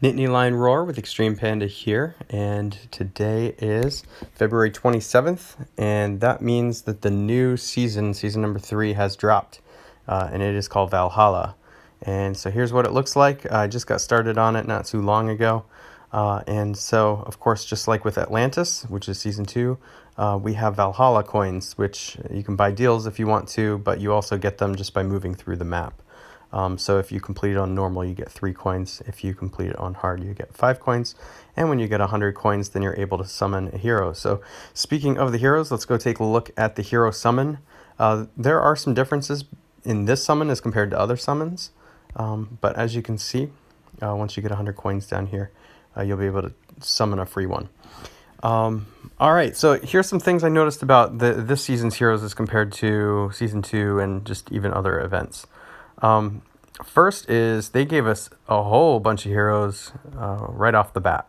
NittanyLionRoar with Extreme Panda here, and today is February 27th, and that means that the new season number 3, has dropped, and it is called Valhalla. And so here's what it looks like. I just got started on it not too long ago, and so, of course, just like with Atlantis, which is Season 2, we have Valhalla coins, which you can buy deals if you want to, but you also get them just by moving through the map. So if you complete it on normal, you get 3 coins. If you complete it on hard, you get 5 coins. And when you get 100 coins, then you're able to summon a hero. So speaking of the heroes, let's go take a look at the hero summon. There are some differences in this summon as compared to other summons. But as you can see, once you get 100 coins down here, you'll be able to summon a free one. All right, so here's some things I noticed about this season's heroes as compared to Season 2 and just even other events. First is they gave us a whole bunch of heroes right off the bat.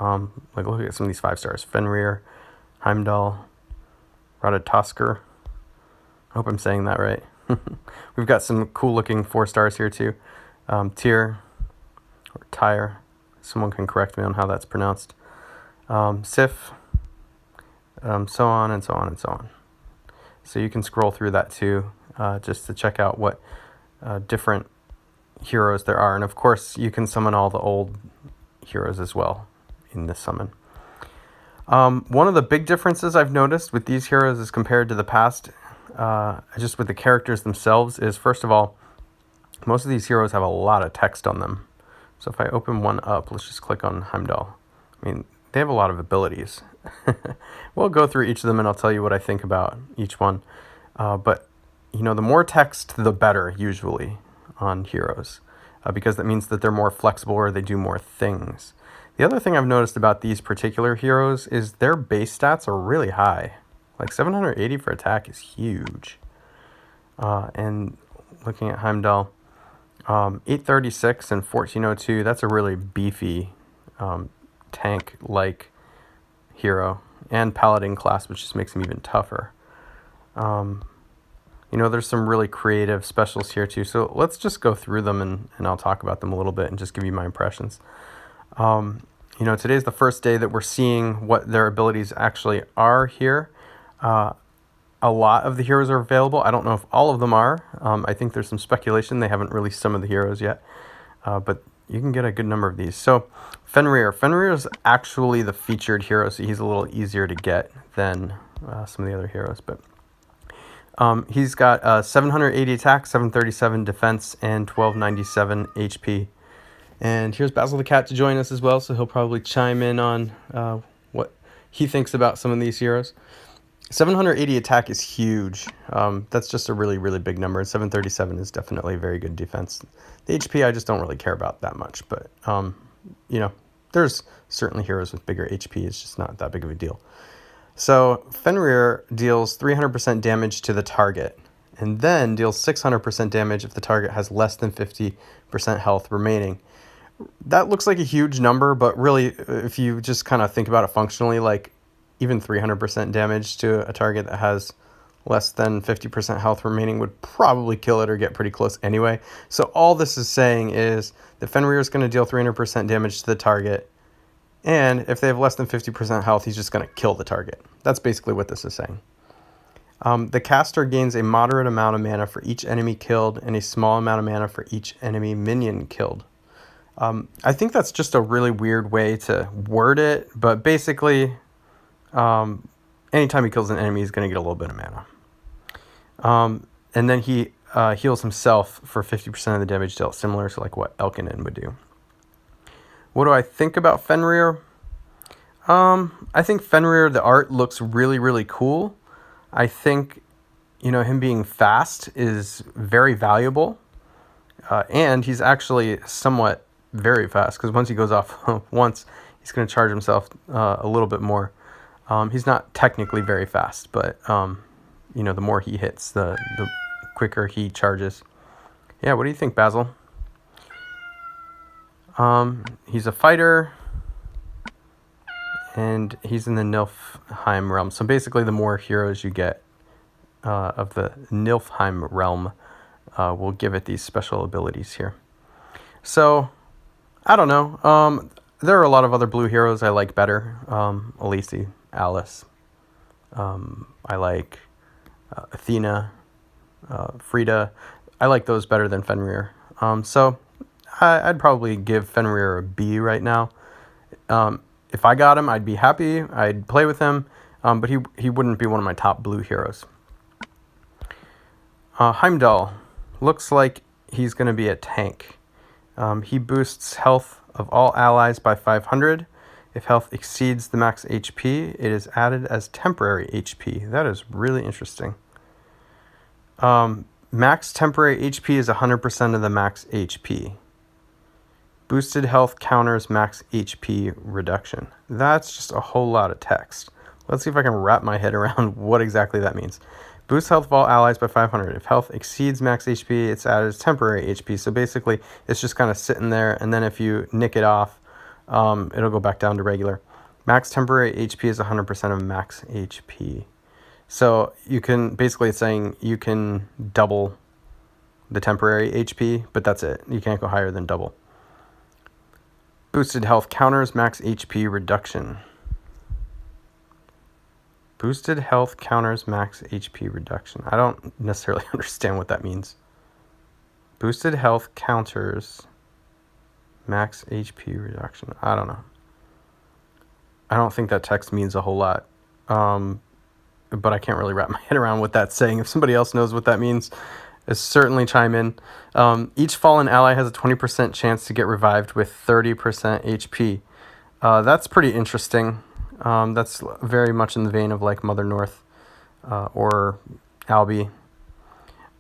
Like look at some of these 5 stars: Fenrir, Heimdall, Radatoskr. I hope I'm saying that right. We've got some cool looking 4 stars here too. Tyr or Tyre. Someone can correct me on how that's pronounced. Sif. So on and so on and so on. So you can scroll through that too, just to check out what different heroes there are. And of course you can summon all the old heroes as well in this summon. One of the big differences I've noticed with these heroes as compared to the past, just with the characters themselves, is first of all, most of these heroes have a lot of text on them. So if I open one up, let's just click on Heimdall. I mean, they have a lot of abilities. We'll go through each of them and I'll tell you what I think about each one. But you know, the more text, the better, usually, on heroes, because that means that they're more flexible or they do more things. The other thing I've noticed about these particular heroes is their base stats are really high. Like 780 for attack is huge. And looking at Heimdall, 836 and 1402, that's a really beefy tank-like hero. And Paladin class, which just makes him even tougher. You know, there's some really creative specials here too. So let's just go through them and I'll talk about them a little bit and just give you my impressions. You know, today's the first day that we're seeing what their abilities actually are here. A lot of the heroes are available. I don't know if all of them are. I think there's some speculation. They haven't released some of the heroes yet. But you can get a good number of these. So Fenrir. Fenrir is actually the featured hero, so he's a little easier to get than some of the other heroes. But he's got 780 attack, 737 defense, and 1297 HP. And here's Basil the cat to join us as well, so he'll probably chime in on what he thinks about some of these heroes. 780 attack is huge. That's just a really, really big number. And 737 is definitely a very good defense. The HP I just don't really care about that much, but you know, there's certainly heroes with bigger HP. It's just not that big of a deal. So Fenrir deals 300% damage to the target, and then deals 600% damage if the target has less than 50% health remaining. That looks like a huge number, but really, if you just kind of think about it functionally, like even 300% damage to a target that has less than 50% health remaining would probably kill it or get pretty close anyway. So all this is saying is that Fenrir is going to deal 300% damage to the target, and if they have less than 50% health, he's just going to kill the target. That's basically what this is saying. The caster gains a moderate amount of mana for each enemy killed and a small amount of mana for each enemy minion killed. I think that's just a really weird way to word it, but basically, anytime he kills an enemy, he's going to get a little bit of mana. And then he heals himself for 50% of the damage dealt, similar to like what Elkinen would do. What do I think about Fenrir? I think Fenrir, the art looks really, really cool. I think, you know, him being fast is very valuable. And he's actually somewhat very fast, because once he goes off once, he's going to charge himself a little bit more. He's not technically very fast, but, you know, the more he hits, the quicker he charges. Yeah, what do you think, Basil? He's a fighter, and he's in the Niflheim realm. So basically, the more heroes you get of the Niflheim realm will give it these special abilities here. So I don't know. There are a lot of other blue heroes I like better. Elise, Alice. I like Athena, Frida. I like those better than Fenrir. So I'd probably give Fenrir a B right now. If I got him, I'd be happy. I'd play with him, but he wouldn't be one of my top blue heroes. Heimdall looks like he's going to be a tank. He boosts health of all allies by 500. If health exceeds the max HP, it is added as temporary HP. That is really interesting. Max temporary HP is 100% of the max HP. Boosted health counters max HP reduction. That's just a whole lot of text. Let's see if I can wrap my head around what exactly that means. Boost health of all allies by 500. If health exceeds max HP, it's added as temporary HP. So basically, it's just kind of sitting there, and then if you nick it off, it'll go back down to regular. Max temporary HP is 100% of max HP. So you can, basically it's saying you can double the temporary HP, but that's it. You can't go higher than double. Boosted health counters max HP reduction. Boosted health counters max HP reduction. I don't necessarily understand what that means. Boosted health counters max HP reduction. I don't know. I don't think that text means a whole lot. But I can't really wrap my head around what that's saying. If somebody else knows what that means, certainly chime in. Each fallen ally has a 20% chance to get revived with 30% HP. That's pretty interesting. That's very much in the vein of like Mother North or Albi.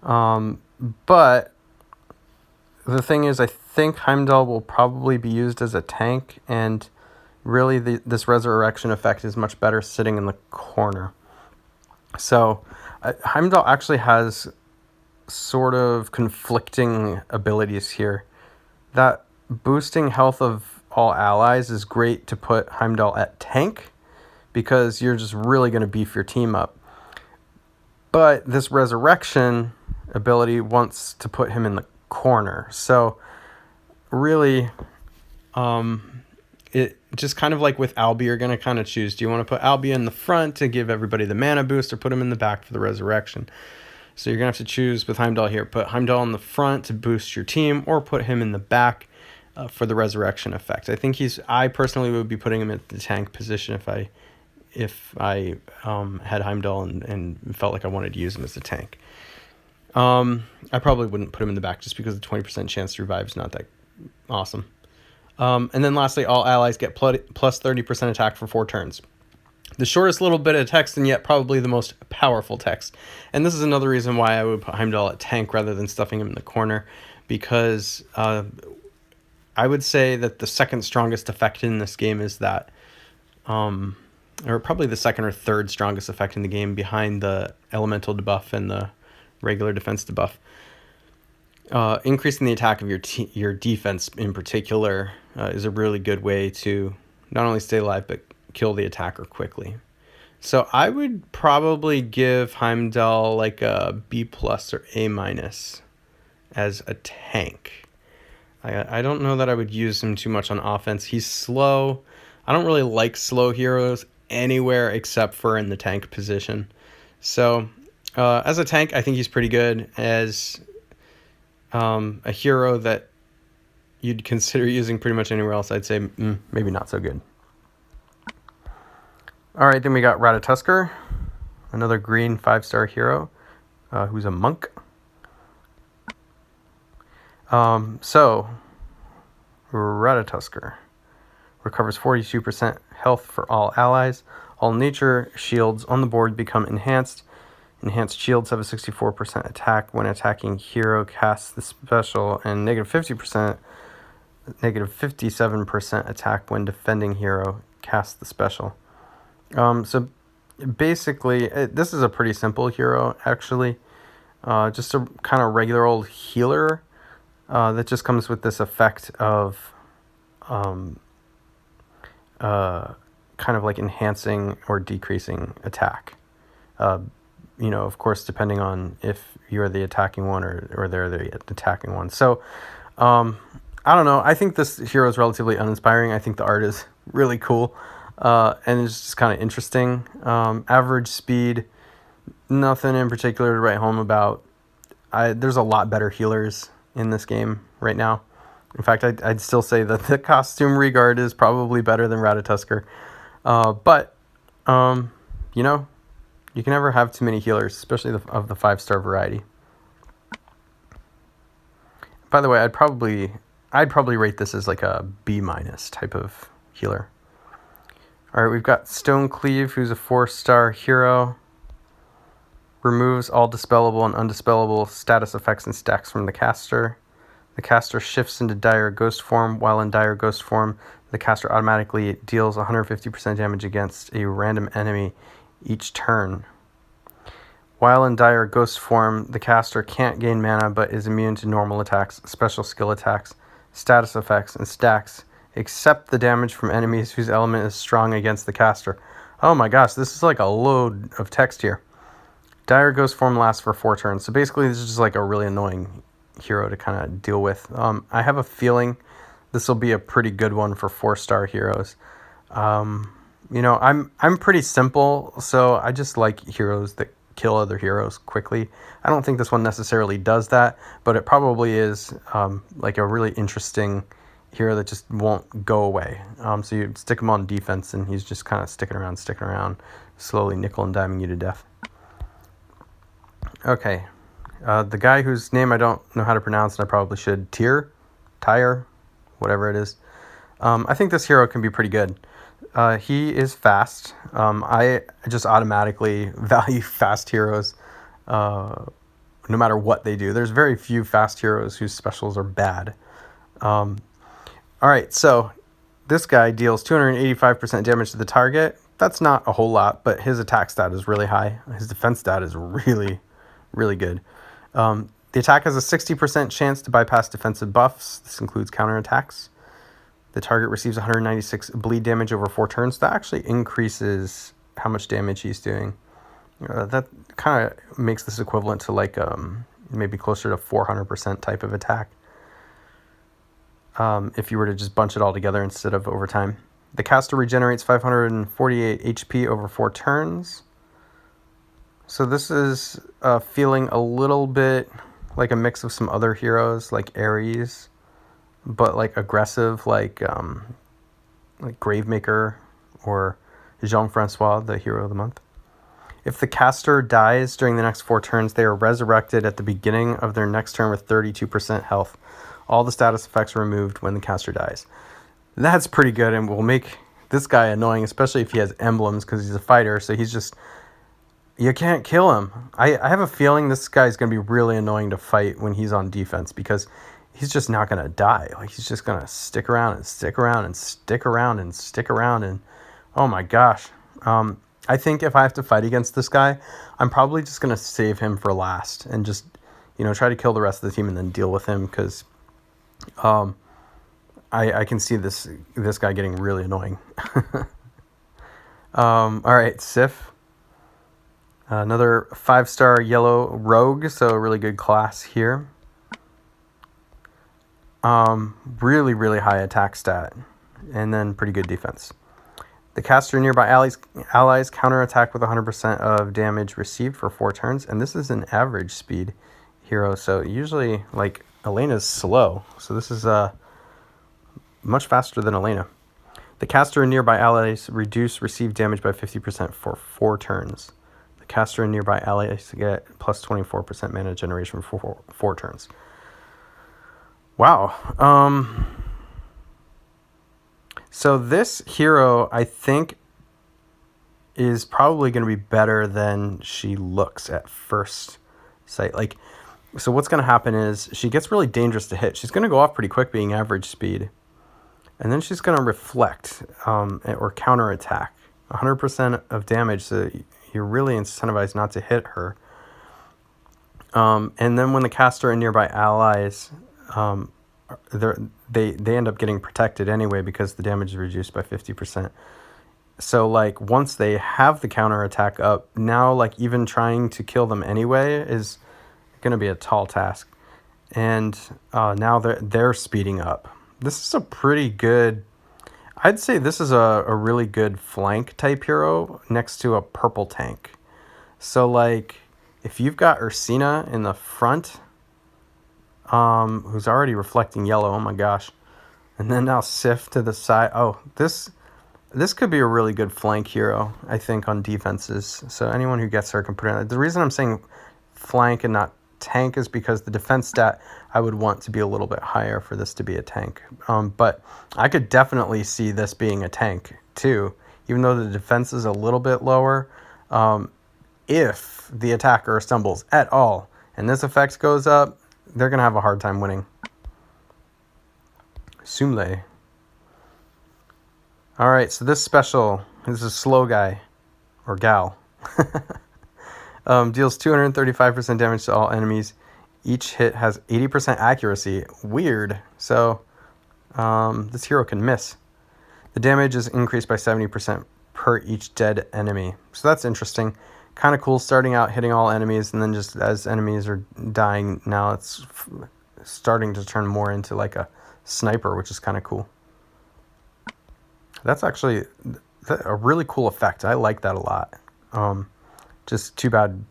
But the thing is, I think Heimdall will probably be used as a tank, and really this resurrection effect is much better sitting in the corner. So Heimdall actually has sort of conflicting abilities here. That boosting health of all allies is great to put Heimdall at tank, because you're just really going to beef your team up. But this resurrection ability wants to put him in the corner. So really, it just kind of like with Albi, you're going to kind of choose, do you want to put Albi in the front to give everybody the mana boost, or put him in the back for the resurrection? So you're going to have to choose with Heimdall here. Put Heimdall in the front to boost your team, or put him in the back for the resurrection effect. I personally would be putting him at the tank position if I had Heimdall and felt like I wanted to use him as a tank. I probably wouldn't put him in the back just because the 20% chance to revive is not that awesome. And then lastly, all allies get plus 30% attack for 4 turns. The shortest little bit of text, and yet probably the most powerful text. And this is another reason why I would put Heimdall at tank rather than stuffing him in the corner, because I would say that the second strongest effect in this game is that, or probably the second or third strongest effect in the game behind the elemental debuff and the regular defense debuff. Increasing the attack of your defense in particular is a really good way to not only stay alive, but kill the attacker quickly. So I would probably give Heimdall like a B+ or A- as a tank. I don't know that I would use him too much on offense. He's slow. I don't really like slow heroes anywhere except for in the tank position. So as a tank, I think he's pretty good. As a hero that you'd consider using pretty much anywhere else, I'd say maybe not so good. All right, then we got Ratatoskr, another green 5-star hero who's a monk. So Ratatoskr recovers 42% health for all allies. All nature shields on the board become enhanced. Enhanced shields have a 64% attack when attacking hero casts the special, and -50%, -57% attack when defending hero casts the special. So basically, this is a pretty simple hero, actually. Just a kind of regular old healer that just comes with this effect of kind of like enhancing or decreasing attack. Of course, depending on if you're the attacking one or they're the attacking one. So I don't know. I think this hero is relatively uninspiring. I think the art is really cool, and it's just kind of interesting. Average speed, nothing in particular to write home about. There's a lot better healers in this game right now. In fact, I'd still say that the costume regard is probably better than Ratatusker. But you know, you can never have too many healers, especially of the 5-star variety. By the way, I'd probably rate this as like a B- type of healer. All right, we've got Stone Cleave, who's a 4-star hero. Removes all dispellable and undispellable status effects and stacks from the caster. The caster shifts into dire ghost form. While in dire ghost form, the caster automatically deals 150% damage against a random enemy each turn. While in dire ghost form, the caster can't gain mana but is immune to normal attacks, special skill attacks, status effects, and stacks, except the damage from enemies whose element is strong against the caster. Oh my gosh, this is like a load of text here. Dire ghost form lasts for 4 turns, so basically this is just like a really annoying hero to kind of deal with. I have a feeling this will be a pretty good one for 4-star heroes. You know, I'm pretty simple, so I just like heroes that kill other heroes quickly. I don't think this one necessarily does that, but it probably is like a really interesting hero that just won't go away. So you stick him on defense and he's just kind of sticking around, slowly nickel and diming you to death. Okay, the guy whose name I don't know how to pronounce, and I probably should, Tyre, whatever it is. I think this hero can be pretty good. He is fast. I just automatically value fast heroes, no matter what they do. There's very few fast heroes whose specials are bad. All right, so this guy deals 285% damage to the target. That's not a whole lot, but his attack stat is really high. His defense stat is really, really good. The attack has a 60% chance to bypass defensive buffs. This includes counterattacks. The target receives 196 bleed damage over 4 turns. That actually increases how much damage he's doing. That kind of makes this equivalent to like maybe closer to 400% type of attack. If you were to just bunch it all together instead of over time. The caster regenerates 548 HP over 4 turns. So this is feeling a little bit like a mix of some other heroes like Ares, but like aggressive, like Gravemaker or Jean-Francois, the hero of the month. If the caster dies during the next 4 turns, they are resurrected at the beginning of their next turn with 32% health. All the status effects are removed when the caster dies. That's pretty good and will make this guy annoying, especially if he has emblems, because he's a fighter, so he's just... You can't kill him. I have a feeling this guy's going to be really annoying to fight when he's on defense, because he's just not going to die. Like, he's just going to stick around and stick around and stick around and stick around, and oh my gosh. I think if I have to fight against this guy, I'm probably just going to save him for last and just, you know, try to kill the rest of the team and then deal with him, because I can see this guy getting really annoying. All right, Sif. Another 5-star yellow rogue, so a really good class here. Really, really high attack stat, and then pretty good defense. The caster nearby allies counterattack with 100% of damage received for 4 turns, and this is an average speed hero, so usually, like, Elena's slow, so this is much faster than Elena. The caster and nearby allies reduce received damage by 50% for 4 turns. The caster and nearby allies get plus 24% mana generation for 4 turns. Wow. So this hero, I think, is probably going to be better than she looks at first sight. Like, so what's going to happen is she gets really dangerous to hit. She's going to go off pretty quick being average speed. And then she's going to reflect or counterattack 100% of damage. So you're really incentivized not to hit her. And then when the caster and nearby allies, they end up getting protected anyway because the damage is reduced by 50%. So like once they have the counterattack up, now like even trying to kill them anyway is going to be a tall task. And now they're speeding up. This is a pretty good... I'd say this is a really good flank type hero next to a purple tank. So, like, if you've got Ursina in the front, who's already reflecting yellow, oh my gosh. And then now Sif to the side. Oh, this could be a really good flank hero, I think, on defenses. So anyone who gets her can put it in. The reason I'm saying flank and not tank is because the defense stat I would want to be a little bit higher for this to be a tank. But I could definitely see this being a tank too, even though the defense is a little bit lower. If the attacker stumbles at all and this effect goes up, they're going to have a hard time winning. Sumle. Alright, so this special is a slow guy, or gal. Deals 235% damage to all enemies. Each hit has 80% accuracy. Weird. So, this hero can miss. The damage is increased by 70% per each dead enemy. So that's interesting. Kind of cool starting out hitting all enemies, and then just as enemies are dying, now it's starting to turn more into like a sniper, which is kind of cool. That's actually a really cool effect. I like that a lot. Just too bad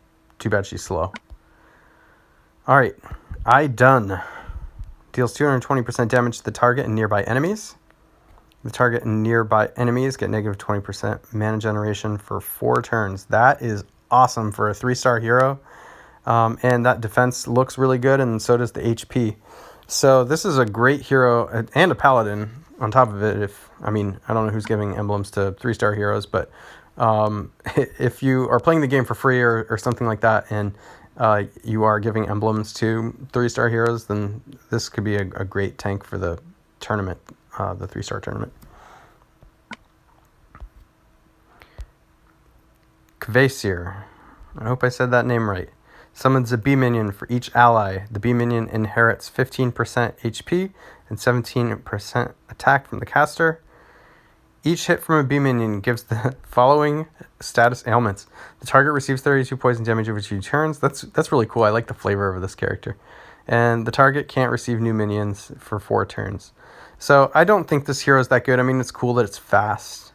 she's slow. All right, I done. Deals 220% damage to the target and nearby enemies. The target and nearby enemies get negative 20% mana generation for 4 turns. That is awesome for a 3-star hero. And that defense looks really good, and so does the HP. So this is a great hero and a paladin on top of it. I don't know who's giving emblems to 3-star heroes, but if you are playing the game for free or something like that, and you are giving emblems to 3-star heroes, then this could be a great tank for the tournament, the 3-star tournament. Kvasir. I hope I said that name right. Summons a bee minion for each ally. The bee minion inherits 15% HP and 17% attack from the caster. Each hit from a bee minion gives the following status ailments. The target receives 32 poison damage over 2 turns. That's really cool. I like the flavor of this character. And the target can't receive new minions for 4 turns. So I don't think this hero is that good. I mean, it's cool that it's fast.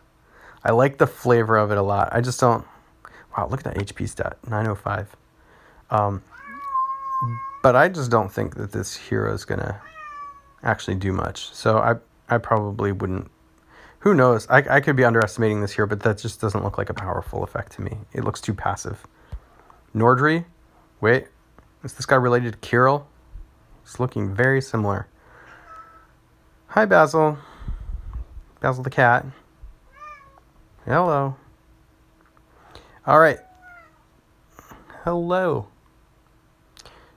I like the flavor of it a lot. I just don't... Wow, look at that HP stat. 905. But I just don't think that this hero is going to actually do much. So I probably wouldn't. Who knows? I could be underestimating this here, but that just doesn't look like a powerful effect to me. It looks too passive. Nordri? Wait. Is this guy related to Kirill? It's looking very similar. Hi, Basil. Basil the cat. Hello. All right. Hello.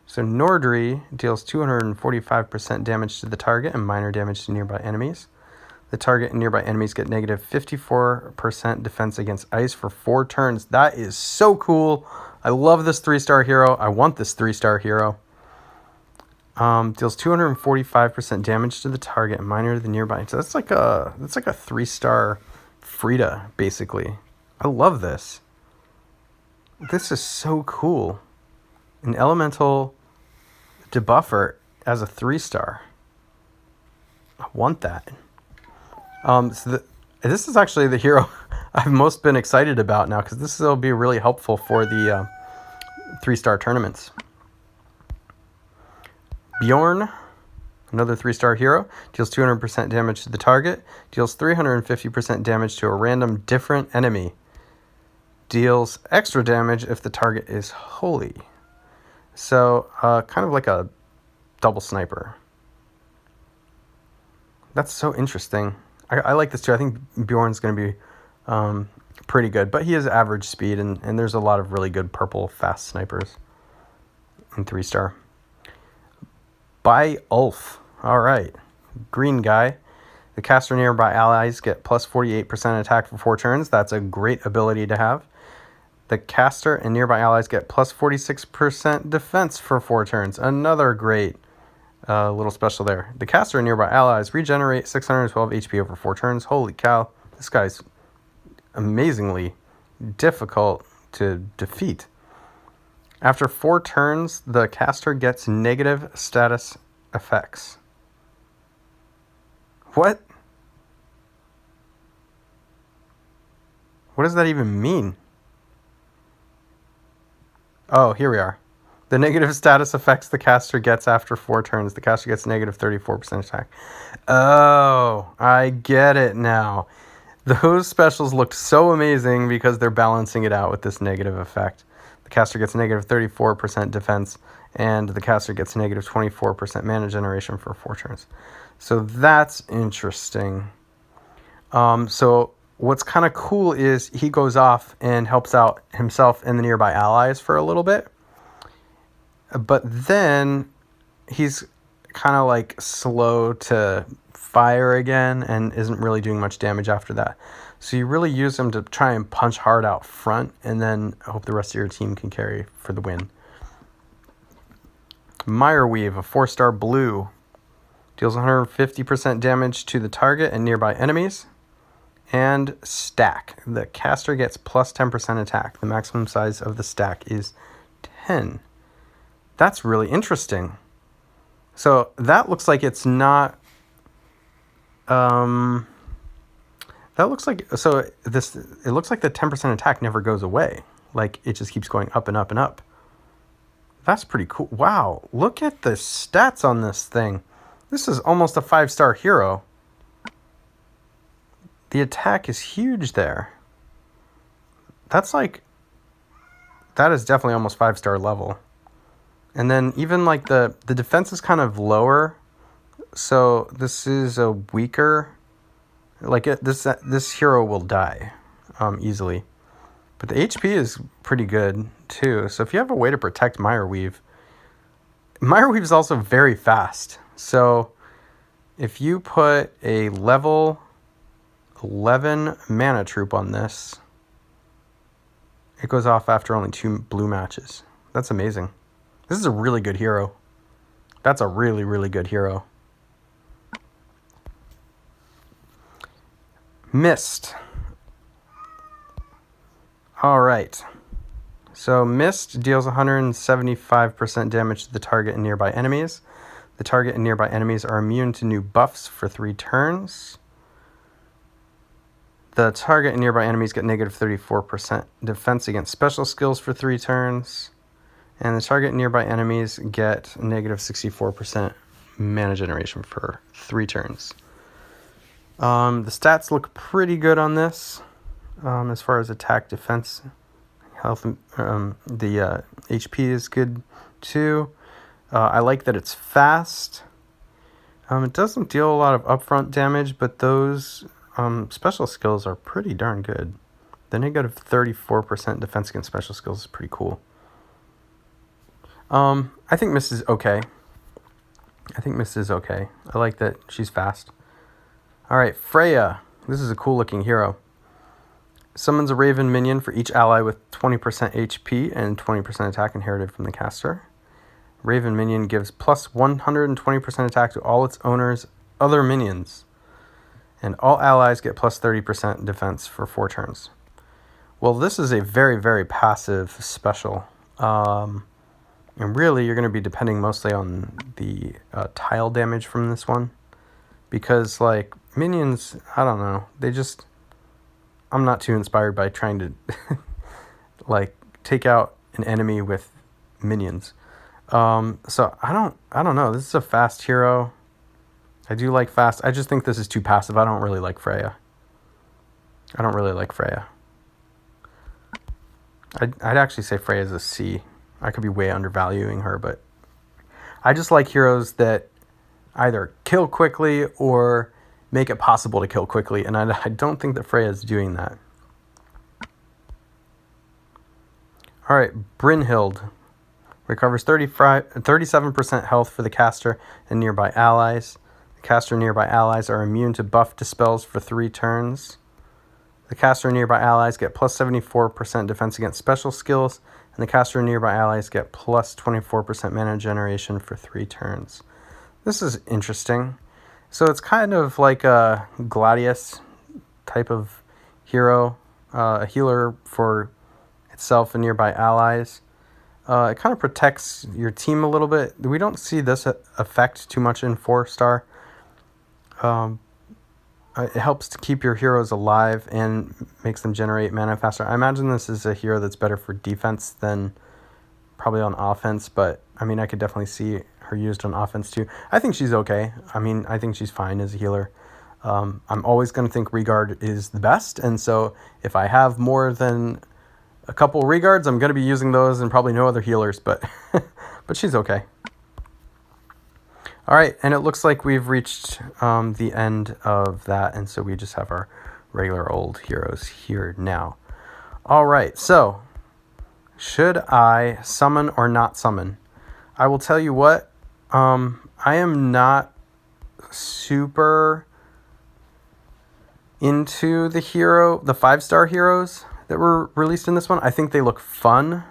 So Nordri deals 245% damage to the target and minor damage to nearby enemies. The target and nearby enemies get negative 54% defense against ice for 4 turns. That is so cool. I love this 3-star hero. I want this 3-star hero. Deals 245% damage to the target and minor to the nearby. So that's like a 3-star Frida, basically. I love this. This is so cool. An elemental debuffer as a 3-star. I want that. This is actually the hero I've most been excited about now, because this will be really helpful for the 3-star tournaments. Bjorn, another 3-star hero, deals 200% damage to the target, deals 350% damage to a random different enemy, deals extra damage if the target is holy. So, kind of like a double sniper. That's so interesting. I like this too. I think Bjorn's going to be pretty good, but he has average speed, and there's a lot of really good purple fast snipers in 3-star. By Ulf. All right. Green guy. The caster nearby allies get plus 48% attack for 4 turns. That's a great ability to have. The caster and nearby allies get plus 46% defense for 4 turns. Another great little special there. The caster and nearby allies regenerate 612 HP over 4 turns. Holy cow. This guy's amazingly difficult to defeat. After 4 turns, the caster gets negative status effects. What? What does that even mean? Oh, here we are. The negative status effects the caster gets after 4 turns. The caster gets negative 34% attack. Oh, I get it now. Those specials looked so amazing because they're balancing it out with this negative effect. The caster gets negative 34% defense, and the caster gets negative 24% mana generation for 4 turns. So that's interesting. So what's kind of cool is he goes off and helps out himself and the nearby allies for a little bit. But then he's kind of like slow to fire again and isn't really doing much damage after that. So you really use him to try and punch hard out front and then hope the rest of your team can carry for the win. Mireweave, a 4-star blue, deals 150% damage to the target and nearby enemies. And stack. The caster gets plus 10% attack. The maximum size of the stack is 10. That's really interesting. So that looks like it's not... that looks like... So this, it looks like the 10% attack never goes away. Like, it just keeps going up and up and up. That's pretty cool. Wow, look at the stats on this thing. This is almost a 5-star hero. The attack is huge there. That's like... That is definitely almost 5-star level. And then even like the defense is kind of lower. So this is a weaker... Like this hero will die easily. But the HP is pretty good too. So if you have a way to protect Mireweave... Mireweave is also very fast. So if you put a level 11 mana troop on this, it goes off after only 2 blue matches. That's amazing. This is a really good hero. That's a really, really good hero. Mist. All right. So Mist deals 175% damage to the target and nearby enemies. The target and nearby enemies are immune to new buffs for 3 turns. The target and nearby enemies get negative 34% defense against special skills for 3 turns. And the target and nearby enemies get negative 64% mana generation for 3 turns. The stats look pretty good on this. As far as attack, defense, health, the HP is good too. I like that it's fast. It doesn't deal a lot of upfront damage, but those special skills are pretty darn good. The negative 34% defense against special skills is pretty cool. I think Mist is okay. I like that she's fast. Alright, Freya. This is a cool looking hero. Summons a raven minion for each ally with 20% HP and 20% attack inherited from the caster. Raven minion gives plus 120% attack to all its owner's other minions. And all allies get plus 30% defense for 4 turns. Well, this is a very, very passive special. And really, you're going to be depending mostly on the tile damage from this one. Because, like, minions, I don't know. They just... I'm not too inspired by trying to, like, take out an enemy with minions. So, I don't know. This is a fast hero. I do like fast. I just think this is too passive. I don't really like Freya. I'd actually say Freya is a C. I could be way undervaluing her, but I just like heroes that either kill quickly or make it possible to kill quickly, and I don't think that Freya is doing that. All right, Brynhilda recovers 37% health for the caster and nearby allies. The caster and nearby allies are immune to buff dispels for 3 turns. The caster and nearby allies get plus 74% defense against special skills, and the caster and nearby allies get plus 24% mana generation for 3 turns. This is interesting. So it's kind of like a Gladius type of hero, a healer for itself and nearby allies. It kind of protects your team a little bit. We don't see this effect too much in 4-star. It helps to keep your heroes alive and makes them generate mana faster. I imagine this is a hero that's better for defense than probably on offense, but I mean, I could definitely see her used on offense too. I think she's okay. I mean, I think she's fine as a healer. I'm always going to think Regard is the best, and so if I have more than a couple Regards, I'm going to be using those and probably no other healers, but but she's okay. All right, and it looks like we've reached the end of that, and so we just have our regular old heroes here now. All right, so should I summon or not summon? I will tell you what, I am not super into the 5-star heroes that were released in this one. I think they look fun.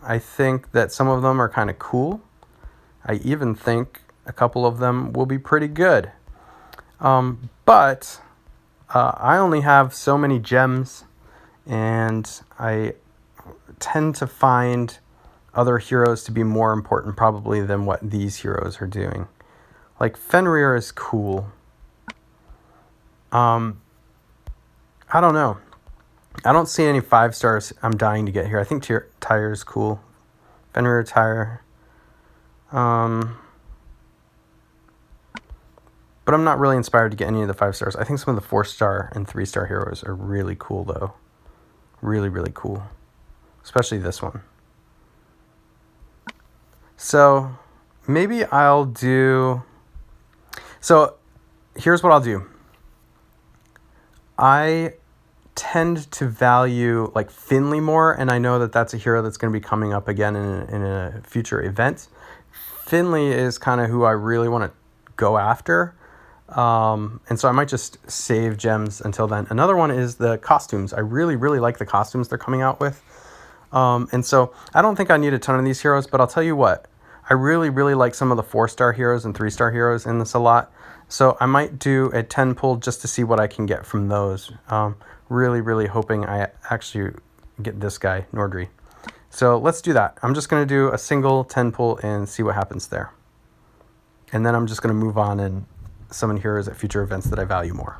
I think that some of them are kind of cool. I even think a couple of them will be pretty good. But I only have so many gems, and I tend to find other heroes to be more important probably than what these heroes are doing. Like Fenrir is cool. I don't know. I don't see any 5-stars I'm dying to get here. I think Tyre is cool. Fenrir, Tyre. But I'm not really inspired to get any of the 5-stars. I think some of the 4-star and 3-star heroes are really cool, though. Really, really cool. Especially this one. So, maybe I'll do... So, here's what I'll do. I tend to value, like, Finley more, and I know that that's a hero that's going to be coming up again in a future event. Finley is kind of who I really want to go after. And so I might just save gems until then. Another one is the costumes. I really, really like the costumes they're coming out with. And so I don't think I need a ton of these heroes, but I'll tell you what, I really, really like some of the 4-star heroes and 3-star heroes in this a lot. So I might do a 10 pull just to see what I can get from those. Really, really hoping I actually get this guy, Nordri. So let's do that. I'm just going to do a single 10 pull and see what happens there. And then I'm just going to move on and summon heroes at future events that I value more.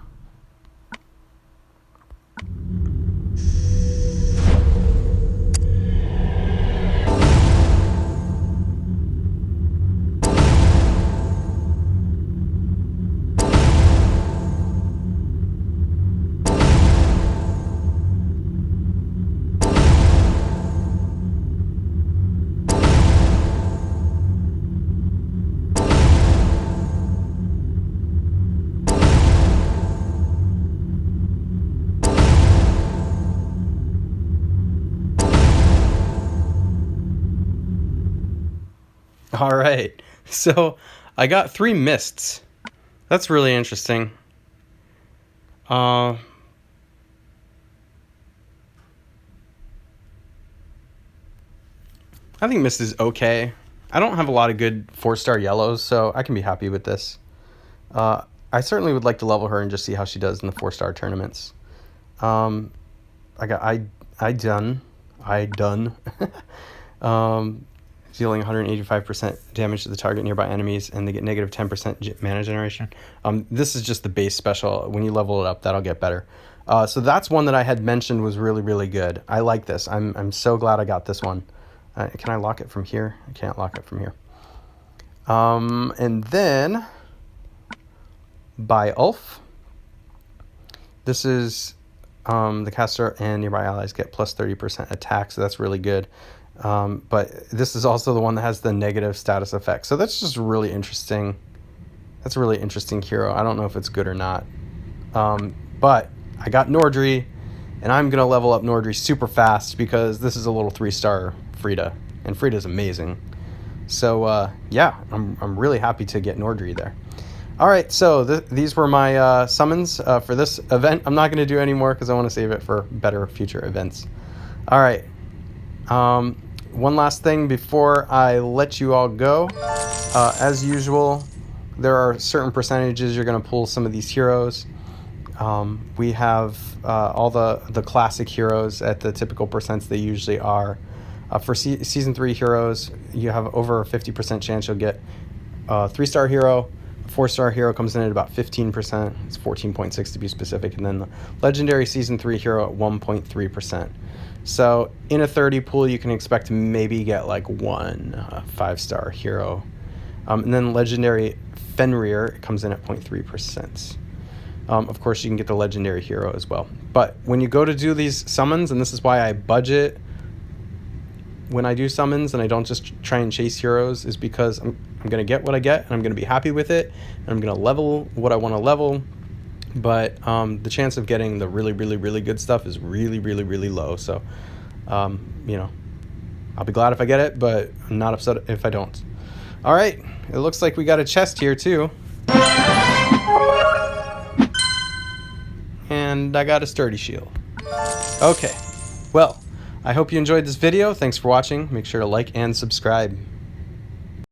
All right, so I got 3 mists. That's really interesting. I think mist is okay. I don't have a lot of good 4-star yellows, so I can be happy with this. I certainly would like to level her and just see how she does in the 4-star tournaments. I got I done. Dealing 185% damage to the target nearby enemies, and they get negative 10% mana generation. This is just the base special. When you level it up, that'll get better. So that's one that I had mentioned was really, really good. I like this. I'm so glad I got this one. Can I lock it from here? I can't lock it from here. And then by Ulf. This is the caster and nearby allies get plus 30% attack, so that's really good. But this is also the one that has the negative status effect. So that's just really interesting. That's a really interesting hero. I don't know if it's good or not. But I got Nordri, and I'm going to level up Nordri super fast because this is a little 3-star Frida, and Frida's amazing. So, yeah, I'm really happy to get Nordri there. All right, so these were my summons for this event. I'm not going to do any more because I want to save it for better future events. All right. One last thing before I let you all go. As usual, there are certain percentages you're going to pull some of these heroes. We have all the classic heroes at the typical percents they usually are. For Season 3 heroes, you have over a 50% chance you'll get a 3-star hero. A 4-star hero comes in at about 15%. It's 14.6 to be specific. And then the Legendary Season 3 hero at 1.3%. So in a 30 pool, you can expect to maybe get like one 5-star hero. And then Legendary Fenrir comes in at 0.3%. Of course, you can get the Legendary hero as well. But when you go to do these summons, and this is why I budget when I do summons and I don't just try and chase heroes, is because I'm going to get what I get and I'm going to be happy with it. And I'm going to level what I want to level. But the chance of getting the really, really, really good stuff is really, really, really low. So, you know, I'll be glad if I get it, but I'm not upset if I don't. All right. It looks like we got a chest here too. And I got a sturdy shield. Okay. Well, I hope you enjoyed this video. Thanks for watching. Make sure to like and subscribe.